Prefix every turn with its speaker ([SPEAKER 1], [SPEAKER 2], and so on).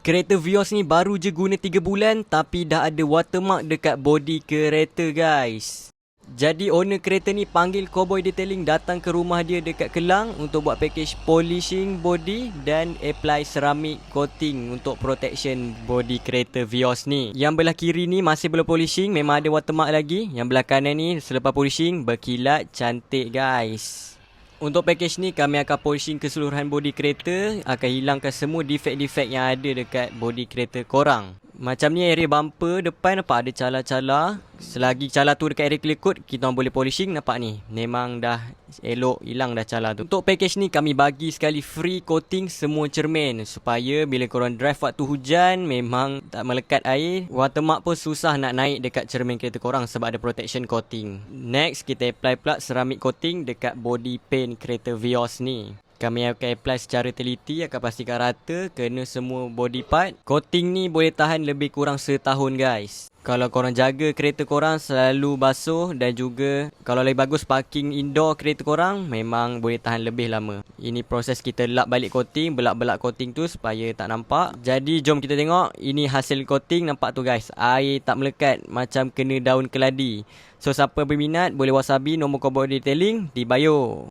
[SPEAKER 1] Kereta Vios ni baru je guna 3 bulan tapi dah ada watermark dekat body kereta guys. Jadi owner kereta ni panggil Cowboy Detailing datang ke rumah dia dekat Kelang untuk buat package polishing body dan apply ceramic coating untuk protection body kereta Vios ni. Yang belah kiri ni masih belum polishing, memang ada watermark lagi. Yang belah kanan ni selepas polishing berkilat cantik guys. Untuk package ni kami akan polishing keseluruhan body kereta, akan hilangkan semua defect-defect yang ada dekat body kereta korang. Macam ni area bumper depan nampak ada cala-cala. Selagi cala tu dekat area kelekut, kita orang boleh polishing, nampak ni. Memang dah elok, hilang dah cala tu. Untuk package ni kami bagi sekali free coating semua cermin. Supaya bila korang drive waktu hujan, memang tak melekat air. Watermark pun susah nak naik dekat cermin kereta korang sebab ada protection coating. Next, kita apply pula ceramic coating dekat body paint kereta Vios ni. Kami akan apply secara teliti, akan pastikan rata, kena semua body part. Coating ni boleh tahan lebih kurang setahun guys. Kalau korang jaga kereta korang selalu basuh dan juga kalau lebih bagus parking indoor kereta korang, memang boleh tahan lebih lama. Ini proses kita lap balik coating, belak-belak coating tu supaya tak nampak. Jadi jom kita tengok, ini hasil coating, nampak tu guys. Air tak melekat macam kena daun keladi. So siapa berminat boleh wasabi nombor Cowboy Detailing di bio.